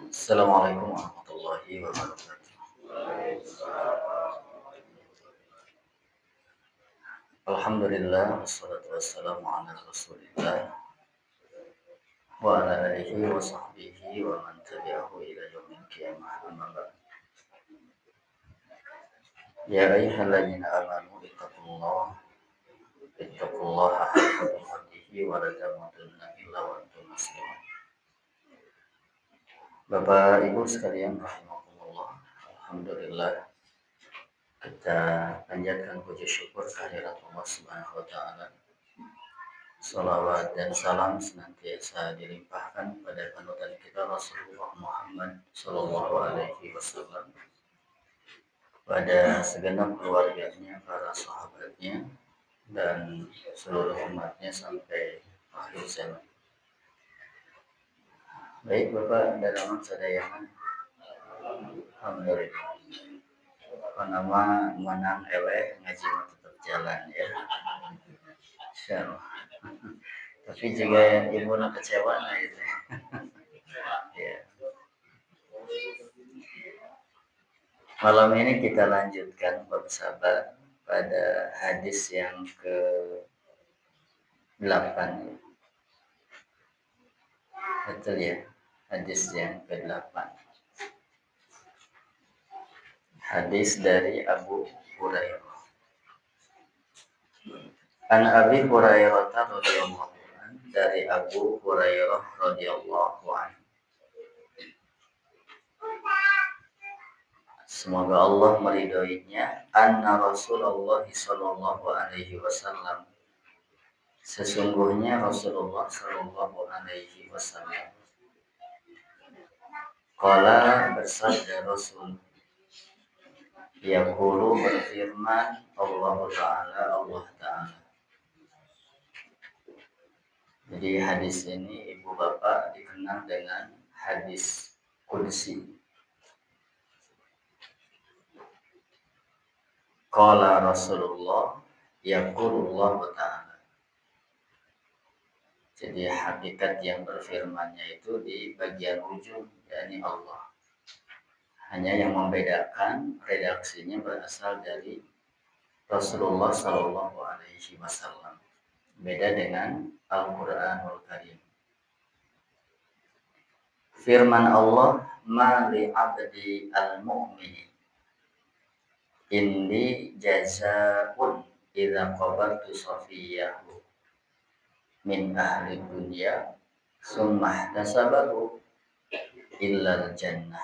Assalamualaikum warahmatullahi wabarakatuh. Alhamdulillah wassalatu wassalamu ala Rasulillah wa ala alihi wa sahbihi wa man tabi'ahu ila yaumil qiyamah. Amma ba'd. Ya ayyuhalladzina amanu ittaqullaha haqqa tuqatih wa la tamutunna illa wa antum muslimun. Bapak Ibu sekalian rahimakumullah. Alhamdulillah kita panjatkan puji syukur kehadirat Allah Subhanahu wa taala. Salawat dan salam senantiasa dilimpahkan pada panutan kita Rasulullah Muhammad Sallallahu Alaihi Wasallam, pada segenap keluarganya, para sahabatnya, dan seluruh umatnya sampai akhir zaman. Baik Bapak dan amat sadayangan, alhamdulillah. Nama menang eleh ngaji tetap jalan ya. Insyaallah. Tapi juga ibu nak kecewa nah itu. Ya. Malam ini kita lanjutkan bab sabar pada hadis yang ke-8. Betul ya, hadis yang ke-8. Hadis dari Abu Hurairah. An Abi Hurairah radhiyallahu anhu, dari Abu Hurairah radhiyallahu anhu. Semoga Allah meridhoinya. Anna Rasulullah sallallahu alaihi wasallam, sesungguhnya Rasulullah sallallahu alaihi wasallam qala, bersabda Rasul, yaqulu, berfirman Allah Ta'ala. Jadi hadis ini ibu bapak dikenal dengan hadis qudsi. Qala Rasulullah, yaqulullah Ta'ala. Jadi hakikat yang berfirmannya itu di bagian ujung, yakni Allah. Hanya yang membedakan redaksinya berasal dari Rasulullah Sallallahu Alaihi Wasallam. Beda dengan Al-Quranul Karim. Firman Allah, ma li abdi al-mu'mini inni jazaa'un idza qabaltu safiyahu min ahli dunya summa ihtasabahu illa al-jannah.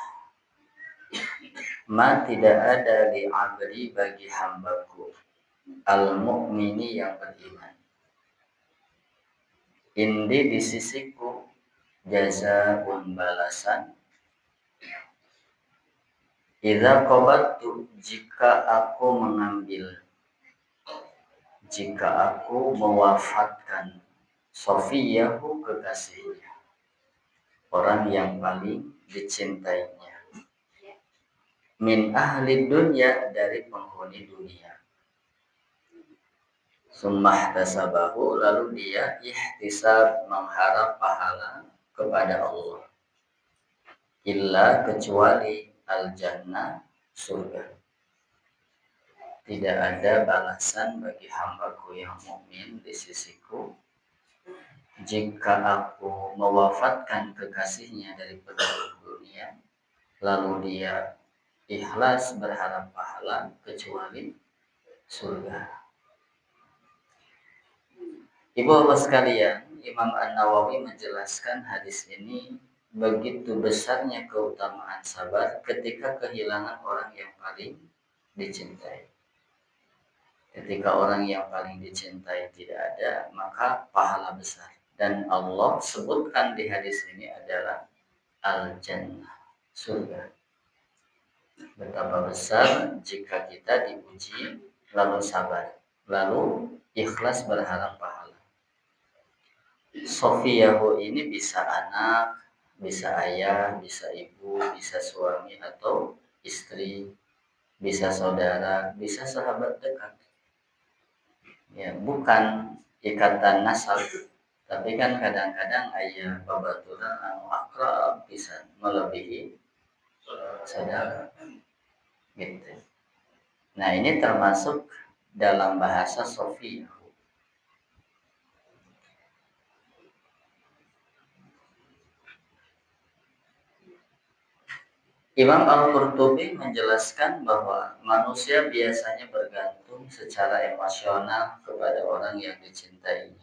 Ma, tidak ada li abdi, bagi hambaku, al-mu'mini, yang beriman, indi, di sisiku, jazaa'un, balasan, idza qabaltu, jika aku mewafatkan sofiyahu, kekasihnya, orang yang paling dicintainya, min ahli dunya, dari penghuni dunia, summah tasabahu, lalu dia ihtisab, mengharap pahala kepada Allah, illa, kecuali, al-jannah, surga. Tidak ada balasan bagi hambaku yang mukmin di sisiku jika aku mewafatkan kekasihnya dari penduduk dunia, lalu dia ikhlas berharap pahala, kecuali surga. Ibu bapak sekalian, Imam An-Nawawi menjelaskan hadis ini, begitu besarnya keutamaan sabar ketika kehilangan orang yang paling dicintai. Ketika orang yang paling dicintai tidak ada, maka pahala besar. Dan Allah sebutkan di hadis ini adalah al-jannah, surga. Betapa besar jika kita diuji, lalu sabar, lalu ikhlas berharap pahala. Sofiyahu ini bisa anak, bisa ayah, bisa ibu, bisa suami atau istri, bisa saudara, bisa sahabat dekat. Ya, bukan ikatan nasab, Tapi kan kadang-kadang aya babaturan anu akrab bisa melebihi saudara gitu. Nah, ini termasuk dalam bahasa sofi. Imam Al-Qurtubi menjelaskan bahwa manusia biasanya bergantung secara emosional kepada orang yang dicintainya.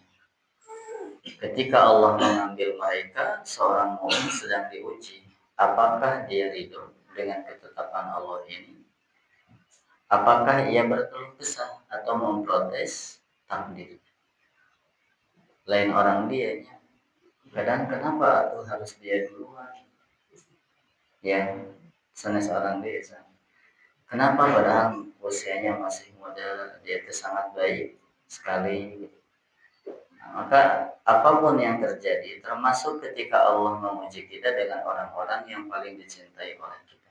Ketika Allah mengambil mereka, seorang mukmin sedang diuji. Apakah dia ridho dengan ketetapan Allah ini? Apakah ia berkeluh kesah atau memprotes takdir? Lain orang dianya. Kadang kenapa tuh harus dia duluan? Ya, sanes orang desa. Kenapa padahal usianya masih muda, dia itu sangat baik sekali. Nah, maka apapun yang terjadi, termasuk ketika Allah memuji kita dengan orang-orang yang paling dicintai oleh kita.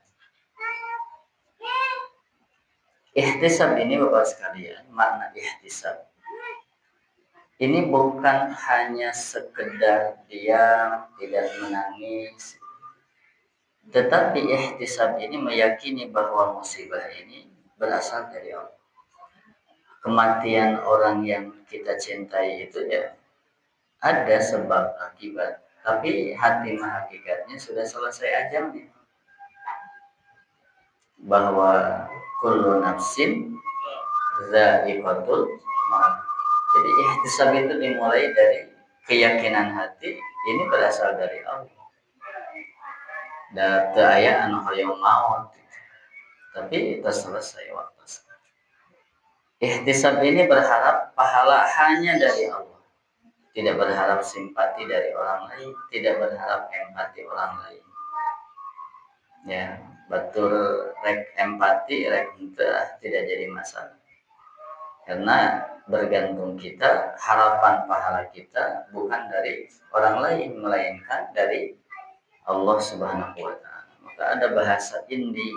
Ihtisab ini Bapak sekalian, makna ihtisab ini bukan hanya sekedar diam, tidak menangis, tetapi ihtisab ini meyakini bahwa musibah ini berasal dari Allah. Kematian orang yang kita cintai itu ya ada sebab akibat, tapi hatimah hakikatnya sudah selesai ajalnya. Bahwa kullu nafsin za'iqatul maut. Jadi ihtisab itu dimulai dari keyakinan hati ini berasal dari Allah. Dan teu aya anu hoyong maut. Tapi itu selesai waktu. Ihtisab ini berharap pahala hanya dari Allah. Tidak berharap simpati dari orang lain, tidak berharap empati orang lain. Ya, betul rek empati, rek tidak jadi masalah. Karena bergantung kita, harapan pahala kita bukan dari orang lain, melainkan dari Allah Subhanahu wa Ta'ala. Maka ada bahasa indi.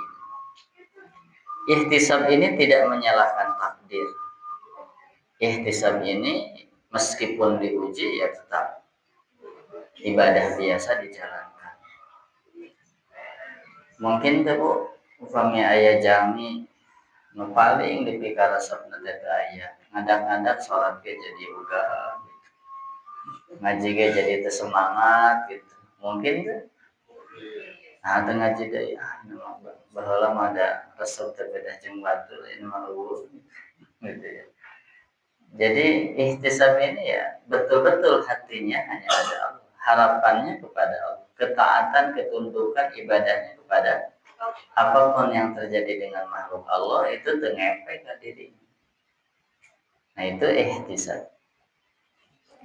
Ihtisab ini tidak menyalahkan takdir. Ihtisab ini meskipun diuji ya tetap ibadah biasa dijalankan. Mungkin tuh Bu, upamanya aya jami nu paling dipikaresepna teh aya. Ngadak-ngadak salat ge jadi ugaha gitu. Ngaji ge jadi teu semangat gitu. Mungkin tuh nah teu ngaji deui baheula mah ada resep teh beda jeung batur ini mah gitu ya. Jadi ihtisab ini ya betul-betul hatinya hanya ada Allah. Harapannya kepada Allah. Ketaatan, ketundukan, ibadahnya kepada apapun yang terjadi dengan makhluk Allah itu tengepek ke dirinya. Nah itu ihtisab.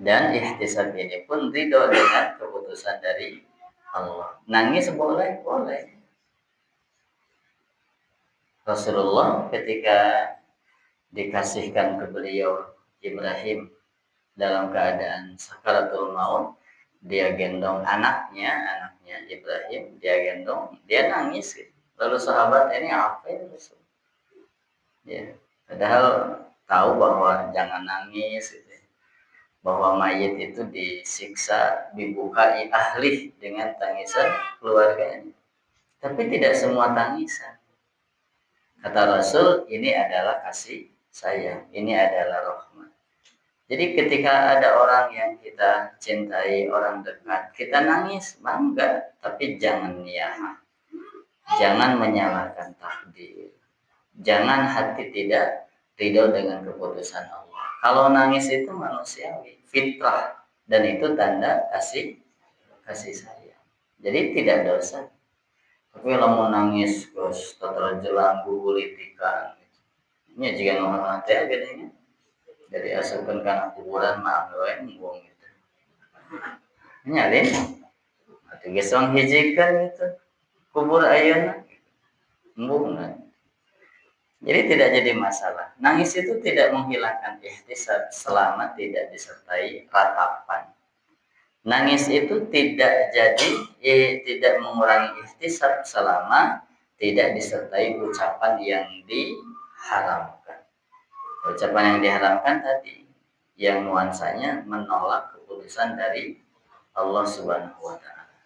Dan ihtisab ini pun ridho dengan keputusan dari Allah. Nangis boleh, boleh. Rasulullah ketika dikasihkan ke beliau Ibrahim dalam keadaan sakaratul maut, dia gendong anaknya Ibrahim, dia gendong, dia nangis. Lalu sahabat ini apa ya Rasul? Ya, padahal tahu bahwa jangan nangis, gitu. Bahwa mayit itu disiksa, dibukai ahli dengan tangisan keluarganya. Tapi tidak semua tangisan. Kata Rasul, ini adalah kasih sayang, ini adalah rahmat. Jadi ketika ada orang yang kita cintai, orang dekat, kita nangis, bangga, tapi jangan niyah. Jangan menyalahkan takdir. Jangan hati tidak ridho dengan keputusan Allah. Kalau nangis itu manusiawi, fitrah, dan itu tanda kasih sayang. Jadi tidak dosa. Tapi kalau mau nangis terus terjelang gugulitikan, ini juga normal teh bedanya. Jadi asalkan karena kuburan mah we embung gitu. Nyalin. Atuh geus hijikeun gitu. Kubur ayeuna embung. Jadi tidak jadi masalah. Nangis itu tidak menghilangkan ihtisab selama tidak disertai ratapan. Nangis itu tidak mengurangi ihtisab selama tidak disertai ucapan yang diharamkan. Ucapan yang diharamkan tadi yang nuansanya menolak keputusan dari Allah Subhanahu wa taala.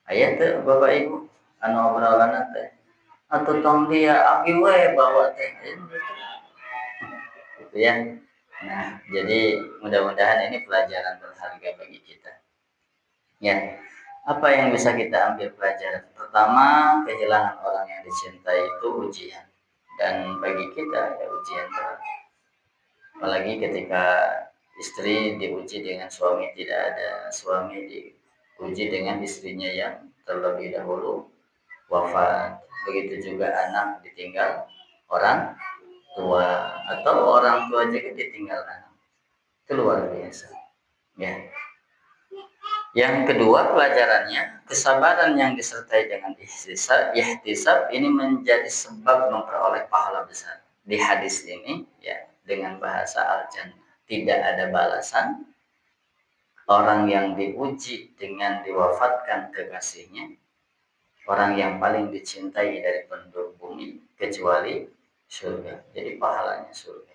Aya teh Bapak Ibu anu obrolan teh atau tong dia abi we bawa teh gitu ya. Nah, jadi mudah-mudahan ini pelajaran berharga bagi kita. Ya, apa yang bisa kita ambil pelajaran? Pertama, kehilangan orang yang dicintai itu ujian. Dan bagi kita ya ujian berat. Apalagi ketika istri diuji dengan suami tidak ada, suami diuji dengan istrinya yang terlebih dahulu wafat. Begitu juga anak ditinggal orang tua atau orang tua juga ditinggal anak. Itu luar biasa. Ya. Yang kedua pelajarannya, kesabaran yang disertai dengan ihtisab ini menjadi sebab memperoleh pahala besar. Di hadis ini ya dengan bahasa al-jannah, tidak ada balasan orang yang diuji dengan diwafatkan kekasihnya, orang yang paling dicintai dari penduduk bumi kecuali surga. Jadi pahalanya surga.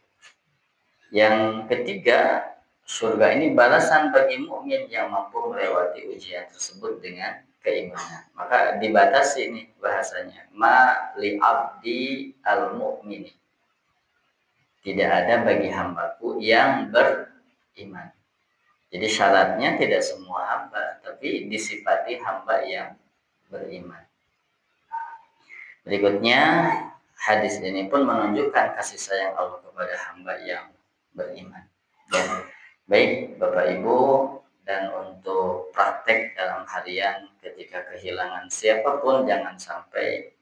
Yang ketiga, surga ini balasan bagi mukmin yang mampu melewati ujian tersebut dengan keimanan. Maka dibatasi nih bahasanya, ma li abdi al mukmini. Tidak ada bagi hambaku yang beriman. Jadi syaratnya tidak semua hamba, tapi disifati hamba yang beriman. Berikutnya, hadis ini pun menunjukkan kasih sayang Allah kepada hamba yang beriman. Ya. Baik Bapak Ibu, dan untuk praktek dalam harian ketika kehilangan siapapun jangan sampai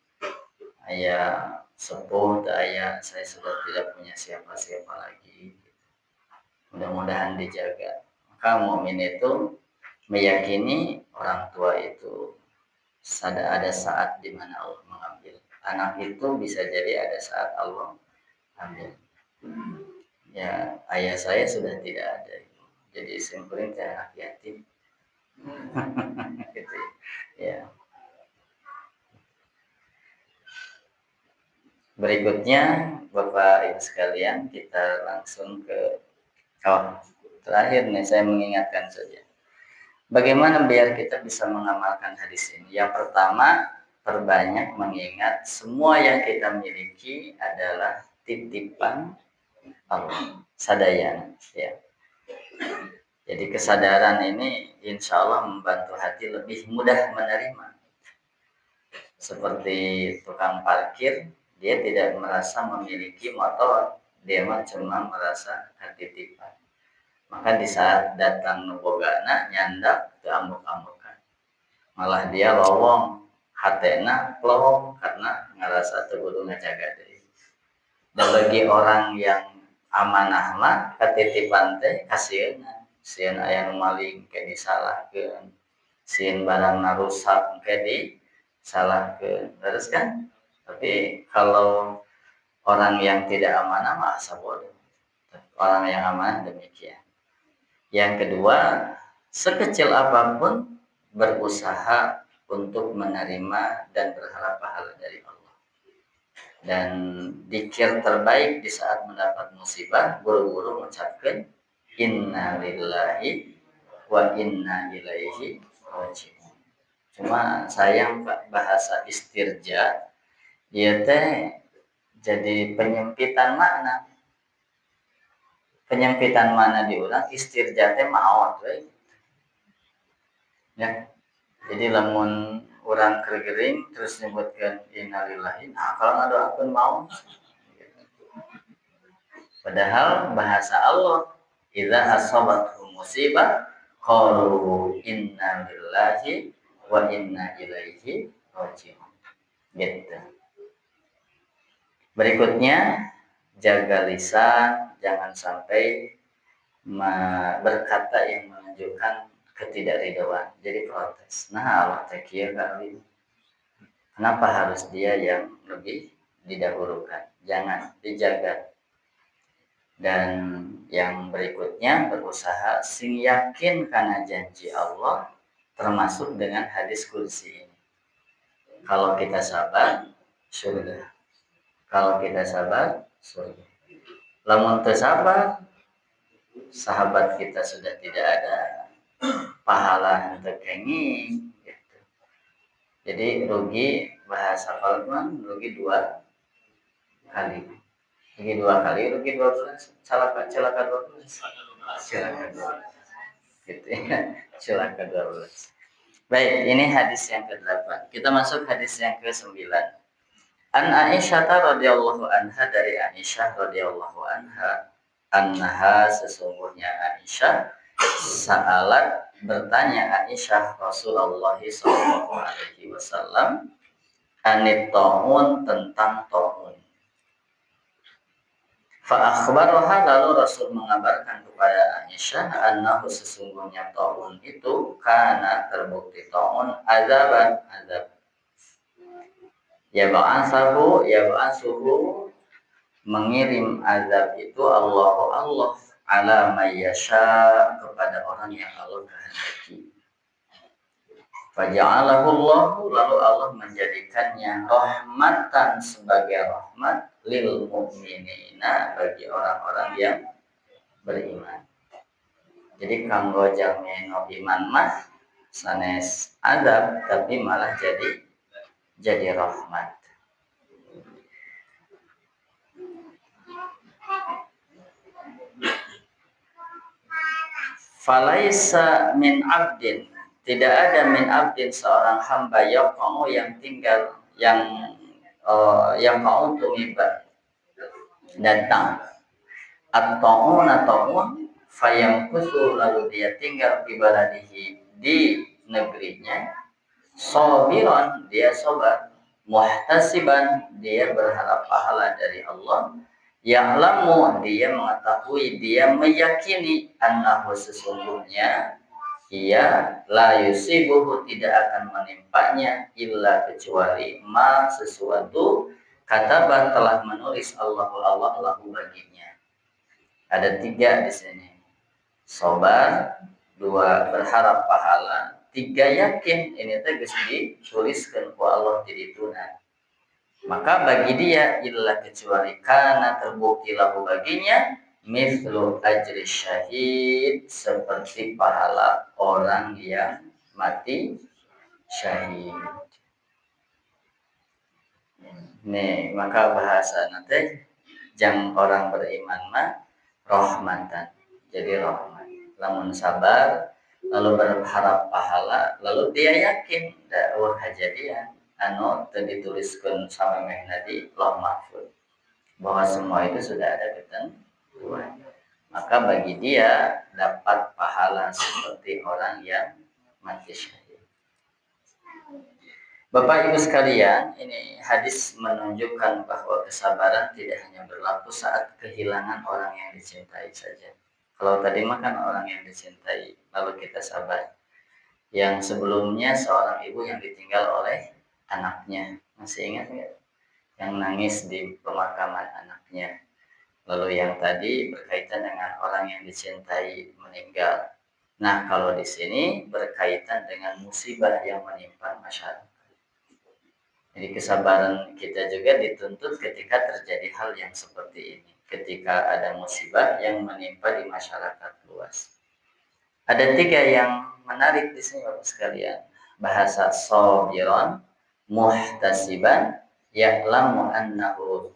ayah sepuh, ayah saya sudah tidak punya siapa-siapa lagi. Mudah-mudahan dijaga. Maka mukmin itu meyakini orang tua itu ada saat di mana Allah mengambil. Anak itu bisa jadi ada saat Allah ambil. Ya, ayah saya sudah tidak ada. Jadi simpulin saya anak yatim. Gitu ya. Berikutnya Bapak Ibu sekalian, kita langsung ke terakhir nih saya mengingatkan saja. Bagaimana biar kita bisa mengamalkan hadis ini? Yang pertama, perbanyak mengingat semua yang kita miliki adalah titipan Allah, sadayana ya. Jadi kesadaran ini insya Allah membantu hati lebih mudah menerima. Seperti tukang parkir, dia tidak merasa memiliki motor, dia cuma merasa titipan. Maka di saat datang nubogana nyandak ke amuk-amukan, malah dia lowong hatena plong karena ngerasa terkudu ngajaga diri. Dan bagi orang yang amanah mah katitipan teh kasieuna, sieun aya nu maling ke disalahkeun, sieun barang rusak ke disalahkeun, terus kan. Tapi kalau orang yang tidak amanah mah asa bodoh. Orang yang amanah demikian. Yang kedua, sekecil apapun berusaha untuk menerima dan berharap pahala dari Allah. Dan dzikir terbaik di saat mendapat musibah, buru-buru mengucapkan inna lillahi wa inna ilaihi raji'un. Cuma sayang Pak, bahasa istirja dia teh jadi penyempitan makna. Penyempitan mana diulang istirja teh maot we. Ya. Jadi lamun orang kergering terus nyebutkan innalillahi, nah kalau ngadoakeun maut. Padahal bahasa Allah idza asabathu musibah qalu inna lillahi wa inna ilaihi raji'un. Gitu. Berikutnya, jaga lisan, jangan sampai berkata yang menunjukkan ketidakridhaan. Jadi protes. Nah, Allah takiya kali. Kenapa harus dia yang lebih didahulukan? Jangan, dijaga. Dan yang berikutnya, berusaha sing yakin karena janji Allah, termasuk dengan hadis kursi ini. Kalau kita sabar, surga. Kalau kita sabar, surga. Lamun teu sabar, sahabat kita sudah tidak ada, pahala untuk kenging gitu. Jadi rugi bahasa Palembang, rugi dua kali, rugi 12, celaka 12, celaka 12 gitu ya, celaka 12. Baik, ini hadis yang ke-8. Kita masuk hadis yang ke-9. An Aisyah radhiyallahu anha, dari Aisyah radhiyallahu anha, annaha, sesungguhnya Aisyah, sa'alat, bertanya Aisyah Rasulullah sallallahu alaihi wasallam, anit taun, tentang taun. Fa akhbaraha, lalu Rasul mengabarkan kepada Aisyah, annahu, sesungguhnya taun itu, kana, terbukti taun, azab, ya ba'asuhu, mengirim azab itu Allah ala mayyasha, kepada orang yang Allah kehendaki. Faja'alahu Allah, lalu Allah menjadikannya rahmatan, sebagai rahmat, lil mu'minina, bagi orang-orang yang beriman. Jadi kanggo jalmi no iman mah sanes azab, tapi malah jadi rahmat. Falaisa min abdin, tidak ada min abdin, seorang hamba, yaqa'u, yang tinggal, yang mau tumiba, datang, atau fayamkusu, lalu dia tinggal di baladihi, di negerinya, sabiran, dia sabar, muhtasiban, dia berharap pahala dari Allah, ya'lamu, dia mengetahui, dia meyakini, annahu, sesungguhnya ia, la yusibuhu, tidak akan menimpanya, illa, kecuali, ma, sesuatu, kataba, telah menulis Allah lahu, baginya. Ada 3 di sini. Sabar, 2 berharap pahala, 3 yakin ini tegas dituliskan ku Allah didituna. Maka bagi dia, illa, kecuali, kana, terbukti lahu, baginya, mithlu ajri syahid, seperti pahala orang yang mati syahid. Nih, maka bahasa nanti jang orang beriman mah rahmatan, jadi rahmat. Lamun sabar, lalu berharap pahala, lalu dia yakin dakwah kejadian anu dituliskan sama Mehnadi Lauh Mahfuz, bahwa semua itu sudah ada ketentuan. Maka bagi dia dapat pahala seperti orang yang mati syahid. Bapak Ibu sekalian, ini hadis menunjukkan bahwa kesabaran tidak hanya berlaku saat kehilangan orang yang dicintai saja. Kalau tadi makan orang yang dicintai, lalu kita sabar. Yang sebelumnya seorang ibu yang ditinggal oleh anaknya, masih ingat nggak? Yang nangis di pemakaman anaknya. Lalu yang tadi berkaitan dengan orang yang dicintai meninggal. Nah, kalau di sini berkaitan dengan musibah yang menimpa masyarakat. Jadi kesabaran kita juga dituntut ketika terjadi hal yang seperti ini. Ketika ada musibah yang menimpa di masyarakat luas. Ada 3 yang menarik di sini Bapak sekalian. Bahasa sabiran, muhtasiban, ya'lamu annahu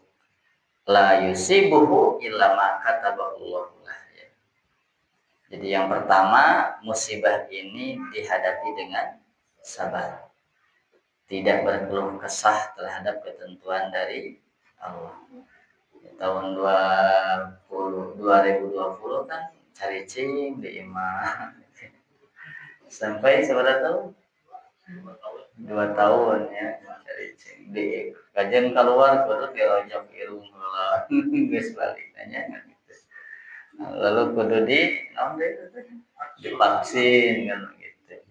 la yusibuhu illa ma kataballahu lah. Jadi yang pertama, musibah ini dihadapi dengan sabar. Tidak berkeluh kesah terhadap ketentuan dari Allah. Tahun 2020 kan caricing di imah sampai seberapa tahun? 2 tahun ya, caricing di kajian keluar kudu dirojok irung heula geus balik nanya gitu. Lalu kudu divaksin kan gitu.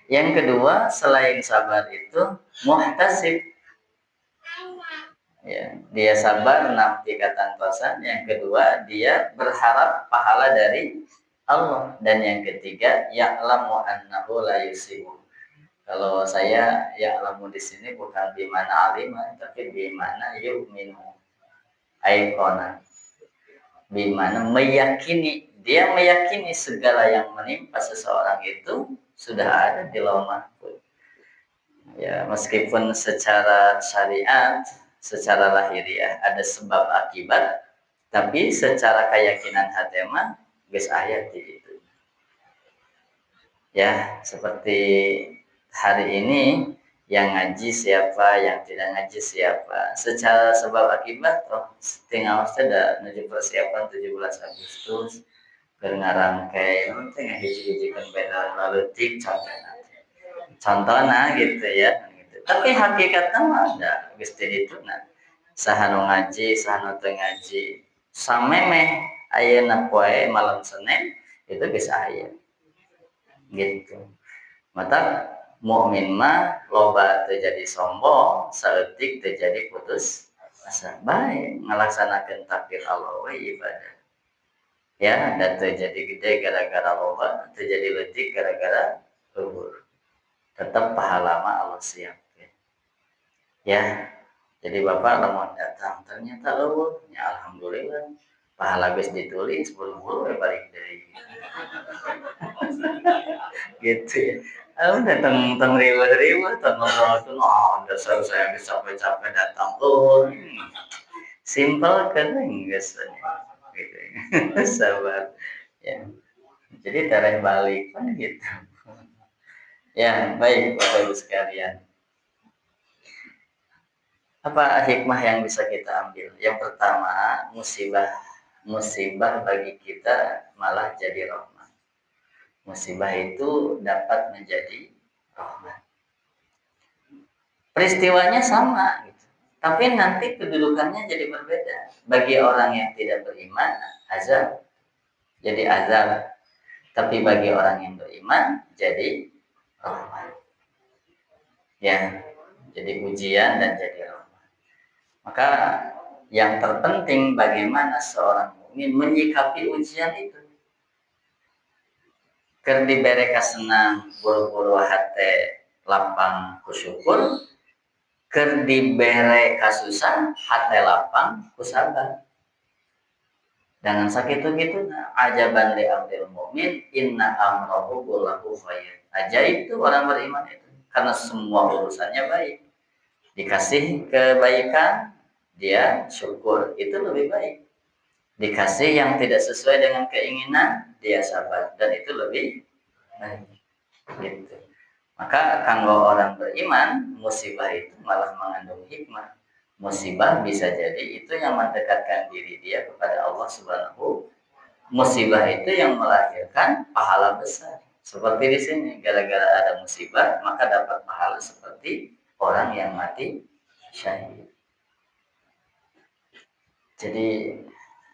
Yang kedua, selain sabar itu muhtasib. Ya, dia sabar napi katantosan. Yang kedua, dia berharap pahala dari Allah. Dan yang ketiga, ya'lamu annahu la yusibu. Kalau saya ya'lamu di sini bukan di mana alima, tapi di mana yu'minu, aikona. Bimana meyakini, dia meyakini segala yang menimpa seseorang itu sudah ada di lauh mahfuz. Ya, meskipun secara syariat, secara lahiriah ada sebab akibat, tapi secara keyakinan hati mah geus aya di itu. Ya, seperti hari ini yang ngaji siapa, yang tidak ngaji siapa. Secara sebab akibat, tinggal sudah menuju persiapan 17 Agustus. Ngarangkai nanti ngahiji-hijikan beda lalu tik contohnya gitu ya gitu. Tapi hakikatnya mah ada gusti itu nah sahanu ngaji sahanu teu ngaji samemeh ayeuna poe malam Senin itu bisa aya gitu. Mata mukmin mah loba terjadi sombong saeutik terjadi putus asa baik ngalaksanakeun takdir Allah we ibadah ya dan terjadi gede gara-gara loba terjadi leutik gara-gara luhur tetap pahala mah Allah siapkan ya. Jadi bapak lamun datang ternyata luhur ya alhamdulillah pahala geus ditulis buru-buru balik dari gitu ya. Datang teng riweuh-riweuh tong ngobrol dasar saya bisa capek-capek datang simple kan geus gitu. Sabar ya. Jadi tareh balik kan gitu. Ya, baik Bapak Ibu sekalian. Apa hikmah yang bisa kita ambil? Yang pertama, musibah bagi kita malah jadi rahmat. Musibah itu dapat menjadi rahmat. Peristiwanya sama, gitu. Tapi nanti kedudukannya jadi berbeda. Bagi orang yang tidak beriman, azab jadi azab. Tapi bagi orang yang beriman, jadi rahmat. Ya, jadi ujian dan jadi rahmat. Maka yang terpenting bagaimana seorang mukmin menyikapi ujian itu. Keur dibere kasenang buru-buru hate lapang kusyukur, keur dibere kasusah hate lapang kusabar. Dengan sakitu gitu ajaban li amril mukmin inna amrahu kullahu khair. Ajaib itu orang beriman itu karena semua urusannya baik. Dikasih kebaikan dia syukur itu lebih baik. Dikasih yang tidak sesuai dengan keinginan dia sabar dan itu lebih baik gitu. Maka kanggo orang beriman musibah itu malah mengandung hikmah. Musibah bisa jadi itu yang mendekatkan diri dia kepada Allah Subhanahu. Musibah itu yang melahirkan pahala besar. Seperti di sini gara-gara ada musibah maka dapat pahala seperti orang yang mati syahid. Jadi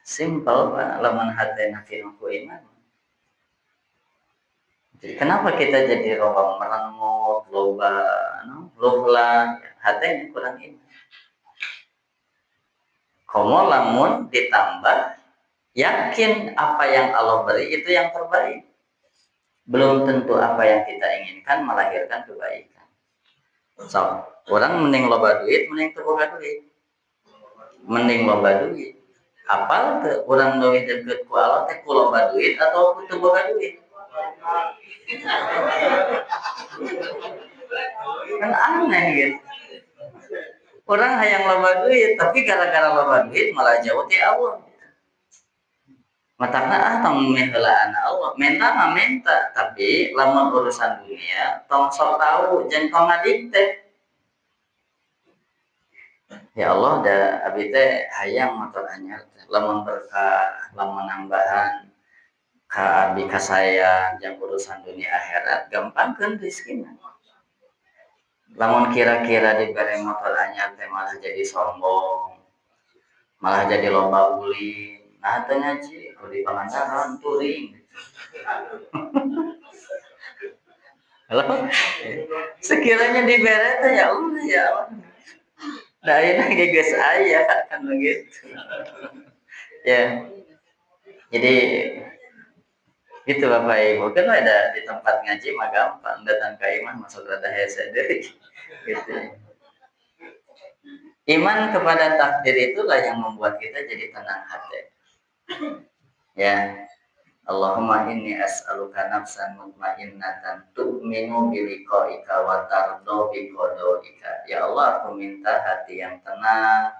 simple Pak, lamun hatena kinuku iman. Jadi kenapa kita jadi loba merengut, loba luhla, hatena kurang iman. Komo lamun ditambah yakin apa yang Allah beri itu yang terbaik. Belum tentu apa yang kita inginkan melahirkan kebaikan. So, orang mending loba duit, mending teu boga duit. Mending loba duit. Apal teu urang leuwih deukeut ku Allah teh ku loba duit atau ku teu boga duit? Kan aneh gitu. Orang hayang loba duit, tapi gara-gara loba duit malah jauh ti Allah. Matana tong mehelaan Allah, minta mah minta, tapi lamun urusan dunia tong sok tahu jeung tong ngadikte. Ya Allah da abdi teh hayang motor anyar lamun berkah lamun nambahan ka abdi ka saya jeung urusan dunia akhirat gampangkeun rezekina. Lamun kira-kira dibere motor anyar teh malah jadi sombong. Malah jadi lomba ulin. Nah teu ngaji kudu Pangandaran touring. Halo. Sekiranya dibere teh ya Allah ya Allah. Da ayeuna ge geus aya kan begitu. Ya. Jadi itu Bapak Ibu kan ada di tempat ngaji mah gampang datang ke iman masuk rada hese deui gitu. Iman kepada takdir itulah yang membuat kita jadi tenang hati. Ya, Allahumma inni as'aluka nafsan mutmainnatan tu'minu bi liqa'ika wa tardo bi qadaika. Ya Allah, aku minta hati yang tenang,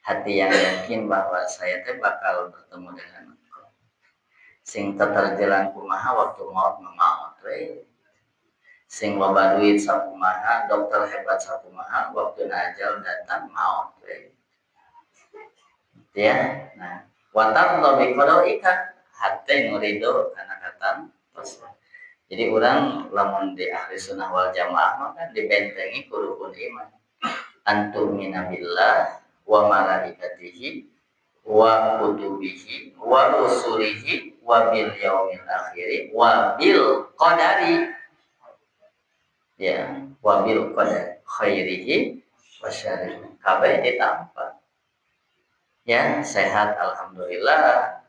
hati yang yakin bahwa saya teh bakal bertemu dengan Engkau. Sing teterjelan kumaha waktu maut maut we. Sing loba duit sakumaha, dokter hebat sakumaha, waktu najal datang maut we. Ya, nah, wa tardo bi qadaika, hati ngurido kana kata pasrah. Jadi orang lamun di ahli sunnah wal jamaah maka dibentengi ku rukun iman. Antum minabillah wa malaikatihi wa kutubihi wa rusulihi wa bil yaumil akhir wa bil qadari, ya, wa bil qadari khairihi wa syarrihi. Kabeh ditampa. Ya, sehat alhamdulillah.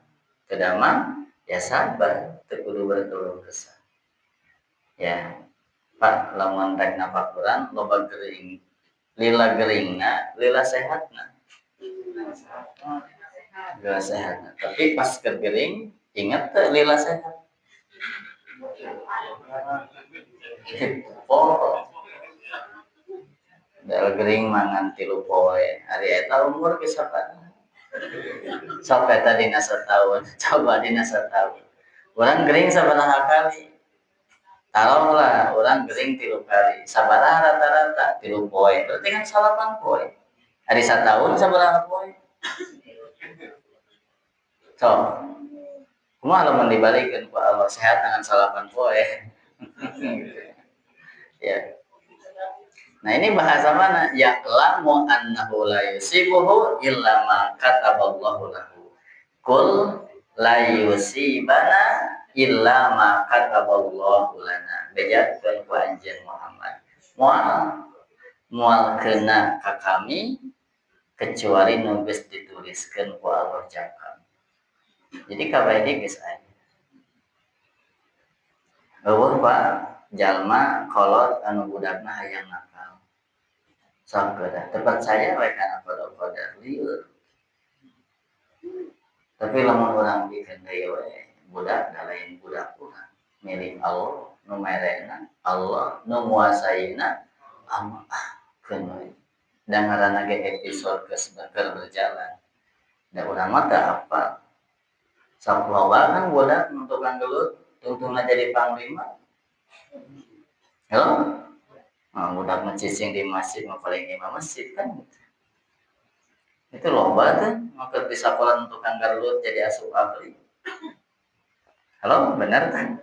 Kedamang ya sabar, teu kudu berkeluh kesah. Ya, Pak, lamun rek napa Quran loba gering. Lila geringna, lila sehatna. Lila sehatna. Tapi pas kegering, ingat teh lila sehat. Oh, dal gering mangan 3 poe. Ari eta umur ge sapana? Sok eta dina setahun, coba dina setahun. Urang gering sabaraha kali? Taruhlah orang gering 3 kali, sabaraha rata-rata 3 poe, berarti kan 8 poe. Hari satahun sabaraha poe? So, kumaha lamun dibalikeun ku Allah sehat dengan 8 poe. Ya. Nah, ini bahasa mana? Ya'lamu annahu la yusibuhu illa ma kataballahu lahu. Qul la yusibana illa ma kataballahu lana. Bejakeun ku anjeun Muhammad. Moal kena ka kami kecuali nu geus dituliskeun ku Allah jangka. Jadi kabeh geus aya. Eueuh Pak, jalma kolot anu budakna hayang nakal. Sok kedah terpercaya we kana qada lieur. Tapi lamun urang bikin deui we, budak da lain budak urang. Milik Allah, nu merena Allah, nu nguasaina Allah. Keun we. Dan ngaranna ge episode geus berjalan. Da urang mah teu apa. Sok loba kan budak untuk gelut, tungtungna jadi panglima. Halo? Nah, budak ngecicing di masjid mah paling imam masjid kan. Itu loba tuh, maka di sakola untuk gelut jadi asup abri. Halo, benar kan?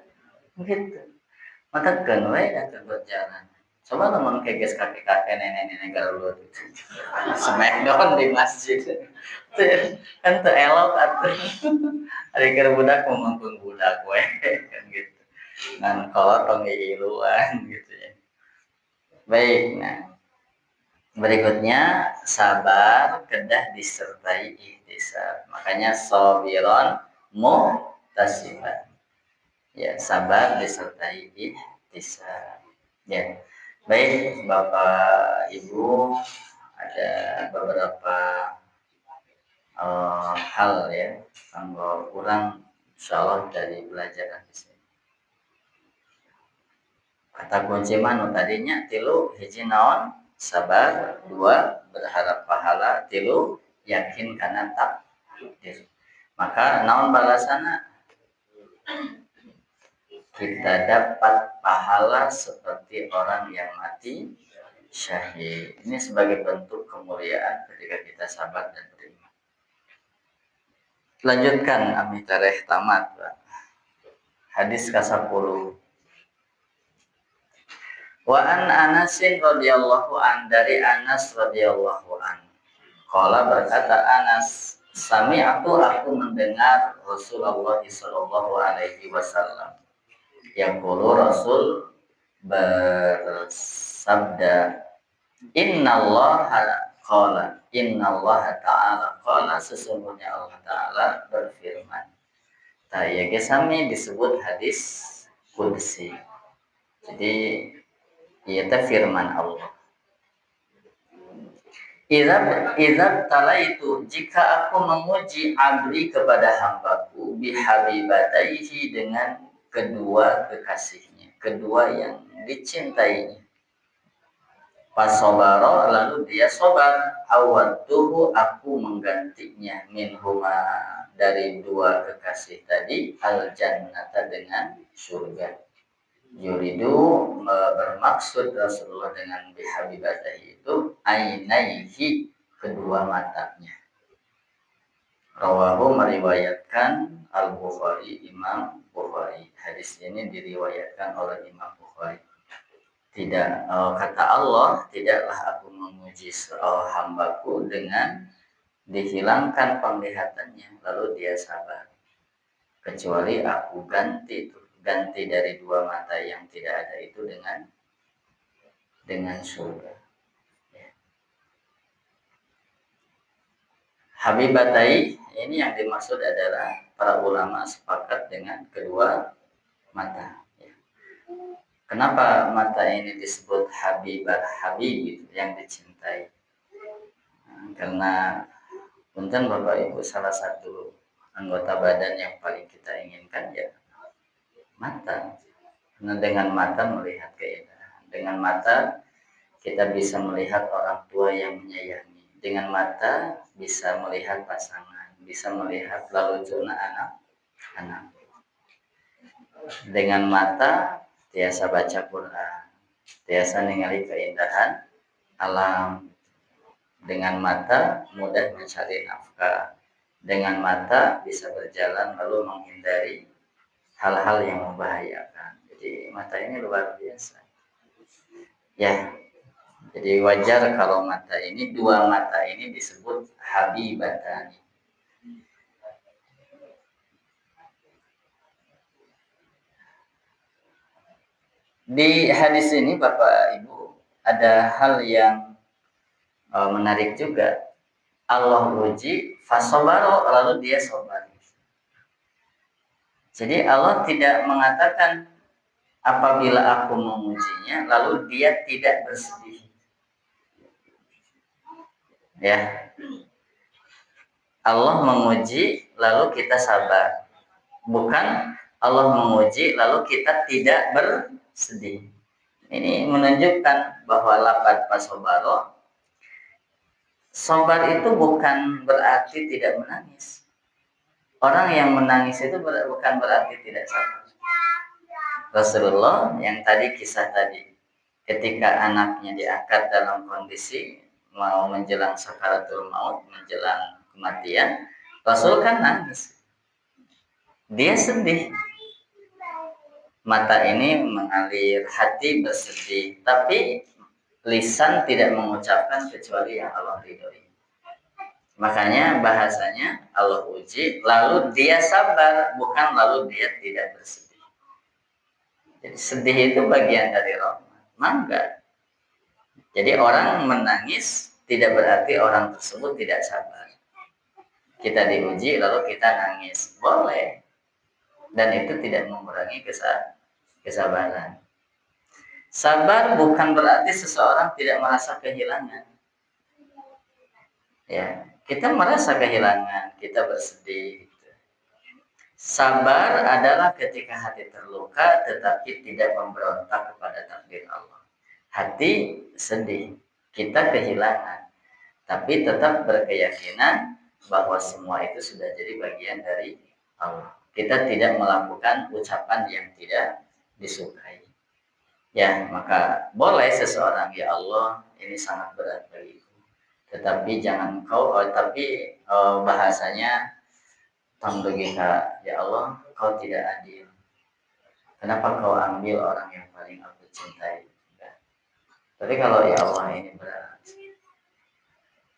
Gitu. Maka keun we atuh berjalan. Coba teman keges kakek-kakek nenek-nenek gelut itu. Smackdown di masjid. Kan teu elok atuh. Ari keur budak memampung budak we kan gitu. Ngan kolot tong iluan gitu ya. Baik, nah berikutnya sabar kedah disertai ihtisab. Makanya sabiron muhtasiban. Ya, sabar disertai ihtisab. Ya. Baik, Bapak Ibu, ada beberapa hal ya kanggo kurang insyaallah dari pelajaran di sini. Kata kunci manu tadinya 3 hiji naon? Sabar, 2 berharap pahala, 3 yakin kana takdir. Maka naon balasana? Kita dapat pahala seperti orang yang mati syahid. Ini sebagai bentuk kemuliaan ketika kita sabar dan beriman. Lanjutkan Ami tareh tamat, Pak. Hadis ke-10. Wa an Anasin radhiyallahu an, dari Anas radhiyallahu an. Qala, berkata Anas, sami'tu, aku mendengar Rasulullah sallallahu alaihi wasallam. Yaqulu, Rasul bersabda, innallaha ta'ala qala, sesungguhnya Allah Ta'ala berfirman. Ya gesami disebut hadis qudsi. Jadi ieu teh firman Allah. Idza talaitu, jika aku menguji abdi kepada hambaku bihabibataihi, dengan kedua kekasihnya, kedua yang dicintainya. Fasobaro, lalu dia sobar, awatuhu, aku menggantinya, minhuma, dari dua kekasih tadi, al jannata, dengan surga. Yuridu, bermaksud Rasulullah dengan bihabibatahi itu ainaihi, kedua matanya. Rawahu, meriwayatkan Al-Bukhari, Imam Bukhari. Hadis ini diriwayatkan oleh Imam Bukhari. Tidak, kata Allah, tidaklah aku menguji hambaku dengan dihilangkan penglihatannya lalu dia sabar, kecuali aku ganti dari dua mata yang tidak ada itu dengan surga. Ya. Habibatai ini yang dimaksud adalah para ulama sepakat dengan kedua mata. Ya. Kenapa mata ini disebut habibah, habib, yang dicintai? Karena punten Bapak Ibu, salah satu anggota badan yang paling kita inginkan ya mata. Karena dengan mata melihat keindahan, dengan mata kita bisa melihat orang tua yang menyayangi, dengan mata bisa melihat pasangan, bisa melihat lalu zona anak-anak. Dengan mata tiasa baca Quran, tiasa ningali keindahan alam. Dengan mata mudah mencari nafkah. Dengan mata bisa berjalan lalu menghindari hal-hal yang membahayakan. Jadi mata ini luar biasa. Ya, jadi wajar kalau mata ini, dua mata ini disebut habibatani. Di hadis ini Bapak Ibu ada hal yang menarik juga. Allah uji fasobaro, lalu dia sobar. Jadi Allah tidak mengatakan apabila aku mengujinya lalu dia tidak bersedih. Ya. Allah menguji lalu kita sabar. Bukan Allah menguji lalu kita tidak bersedih. Ini menunjukkan bahwa lafaz fasobaro, sabar itu bukan berarti tidak menangis. Orang yang menangis itu bukan berarti tidak sabar. Rasulullah yang tadi kisah tadi, ketika anaknya diangkat dalam kondisi mau menjelang sakaratul maut, menjelang kematian, Rasul kan nangis. Dia sedih. Mata ini mengalir, hati bersedih, tapi lisan tidak mengucapkan kecuali yang Allah ridhoi. Makanya bahasanya Allah uji, lalu dia sabar, bukan lalu dia tidak bersedih. Jadi sedih itu bagian dari rahmat, mangga. Jadi orang menangis tidak berarti orang tersebut tidak sabar. Kita diuji lalu kita nangis, boleh. Dan itu tidak mengurangi kesabaran. Sabar bukan berarti seseorang tidak merasa kehilangan. Ya, kita merasa kehilangan, kita bersedih. Sabar adalah ketika hati terluka tetapi tidak memberontak kepada takdir Allah. Hati sedih, kita kehilangan, tapi tetap berkeyakinan bahwa semua itu sudah jadi bagian dari Allah. Kita tidak melakukan ucapan yang tidak disukai. Ya, maka boleh seseorang, ya Allah, ini sangat berat bagiku. Tetapi jangan bahasanya tambagika, ya Allah, kau tidak adil. Kenapa kau ambil orang yang paling aku cintai? Ya. Tapi kalau ya Allah ini berat,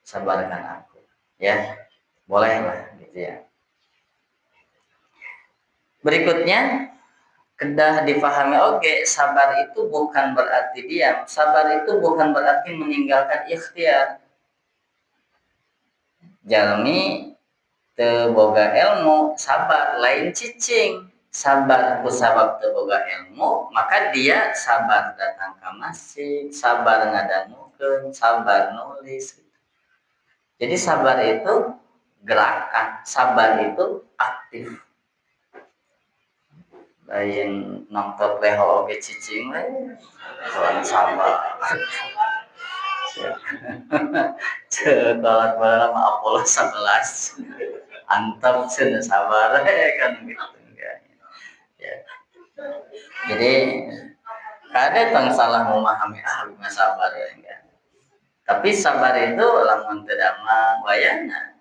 sabarkan aku. Ya, bolehlah gitu ya. Berikutnya, kedah dipahami sabar itu bukan berarti diam. Sabar itu bukan berarti meninggalkan ikhtiar. Jalmi teu boga ilmu, sabar lain cicing. Sabar ku sabab teu boga ilmu, maka dia sabar datang ke masjid, sabar ngadangukeun, sabar nulis. Jadi sabar itu gerakan, sabar itu aktif. Lain nongkrong leho oke cicing lain sabar. Kalau malam Apollo 11 antap sudah sabar kan gitu ya. Jadi kadang salah memahami bukan sabar ya enggak. Tapi sabar itu lamun tidak mah wayana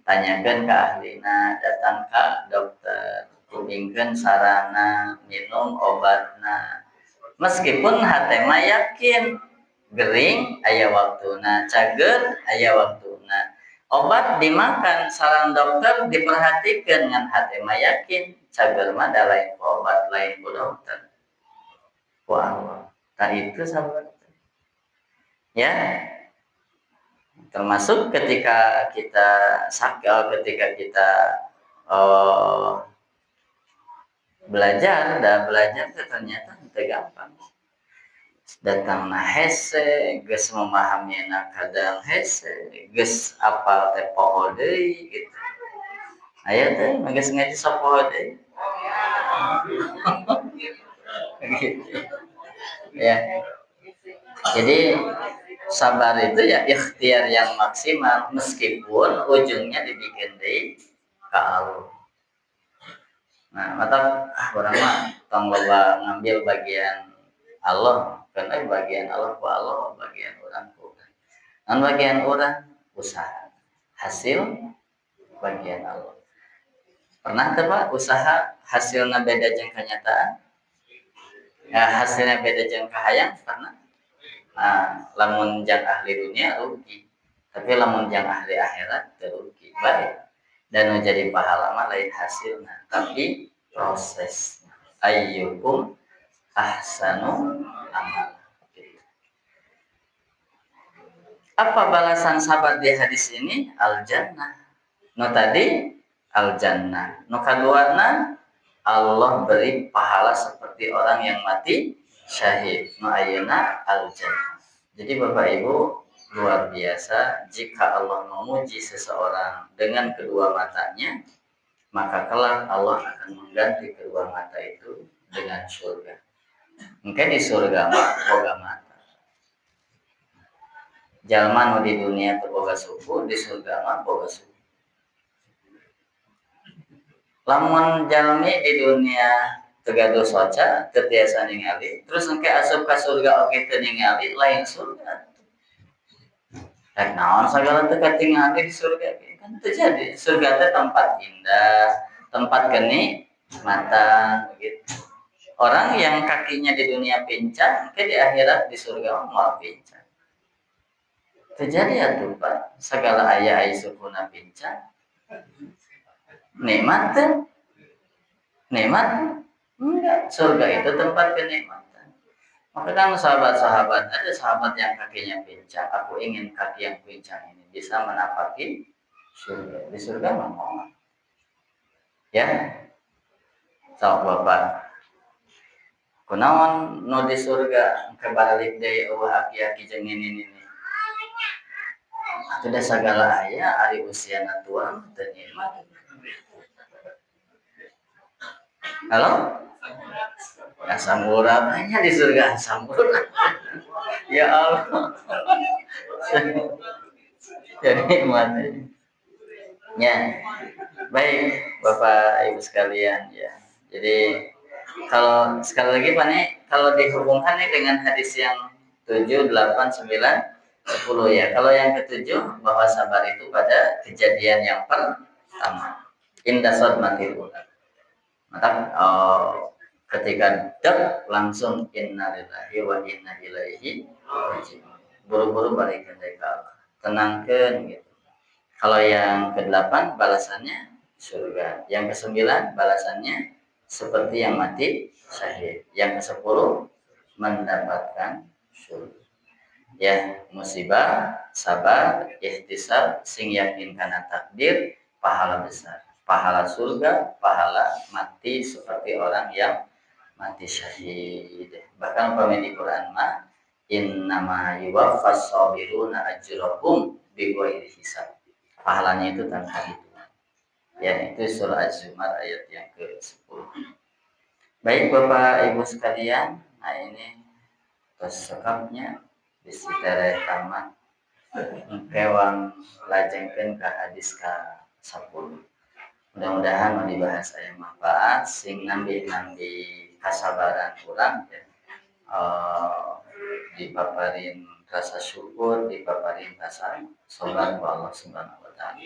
tanyakan ke ahlina, datang ke dokter, kuningkan sarana minum obatna. Meskipun hati mah yakin gering aya waktuna, cager aya waktuna. Obat dimakan saran dokter diperhatikan dengan hati mah yakin cager mah da lain ku obat lain ku dokter. Wah, itu sahabat. Ya, termasuk ketika kita sakit, ketika kita belajar ternyata tidak gampang. Datang na hese, ges memahami na kadang hese, ges apal teh poho deui gitu. Aya teh geus ngaji sapoho deui. Gitu. Ya. Jadi sabar itu ya ikhtiar yang maksimal meskipun ujungnya dibikin di ka Allah. Nah, mata orang mah tong loba ngambil bagian Allah, karena bagian Allah ku Allah, bagian orang ku. Dan bagian orang usaha, hasil bagian Allah. Pernah tuh Pak usaha hasilnya beda jeung kenyataan? Ya, hasilnya beda jeung kahayang pernah? Nah, lamun jang ahli dunia rugi, tapi lamun jang ahli akhirat terugi. Baik. Dan menjadi pahala mah lain hasilnya, tapi proses. Ayyukum ahsanu amal. Apa balasan sabar di hadis ini? Al-jannah. No tadi al-jannah. No kaduana Allah beri pahala seperti orang yang mati syahid. No ayeuna al-jannah. Jadi Bapak Ibu luar biasa jika Allah memuji seseorang dengan kedua matanya, maka kelak Allah akan mengganti kedua mata itu dengan surga. Mungkin di surga mah boga mata. Jalma nu di dunia teu boga suku, di surga mah boga suku. Lamun jalmi di dunia tegaduh soca, teu tiasa ningali, terus engke asup ka surga oge teu ningali, lain surga. Rek naon sagala teu katingali di surga kan terjadi. Surga teh tempat indah, tempat kenikmatan begitu. Orang yang kakinya di dunia pincang, ke di akhirat di surga mau pincang. Terjadi ya tuh Pak, segala ayah sukuna pincang. Nikmat tuh, nikmat enggak. Surga itu tempat kenikmatan. Maka kan sahabat-sahabat, ada sahabat yang kakinya pincang. Aku ingin kaki yang pincang ini bisa menapaki surga. Di surga mau. Ya, sok Bapak. Kunaon nu di surga kebalik deui aki-aki jeung ini. Atuh da sagala aya ari usiana tua teu nikmat. Halo? Asam urat hanya di surga asam urat. Ya Allah. Jadi mana? Ya. Baik, Bapak Ibu sekalian ya. Jadi kalau sekali lagi Pak nih kalau dihubungkan nih dengan hadis yang 7, 8, 9, 10 ya. Kalau yang ketujuh bahwa sabar itu pada kejadian yang pertama. Inda sadmatil ula. Maka ketika dek langsung innalillahi wa inna ilaihi raji'un. Buru-buru balik ke Allah. Tenangkan gitu. Kalau yang ke-8 balasannya surga. Yang ke-9 balasannya seperti yang mati syahid. Yang ke-10 mendapatkan surga. Ya, musibah, sabar, ihtisab, sing yakin kana takdir, pahala besar. Pahala surga, pahala mati seperti orang yang mati syahid. Bahkan umpama di Quran mah innama yuwaffas sabiruna ajrahum bighairi hisab. Pahalanya itu tanpa hitungan. Ya, itu surah Az-Zumar ayat yang ke-10. Baik Bapak Ibu sekalian, nah ini sekapnya bisi tere tamat kewang lajengkeun ka hadis ka 10. Mudah-mudahan mau dibahas saya manfaat sing nambi kasabaran kurang ya. Dipaparin rasa syukur, dipaparin rasa sabar kepada Allah Subhanahu wa taala.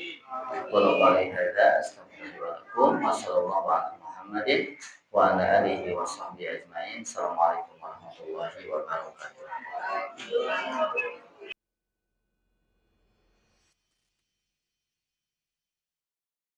Qul qali hadza astaghfirullahaladzim wa sallallahu ala Muhammadin wa ala alihi wa sahbihi ajmain. Assalamualaikum warahmatullahi wabarakatuh.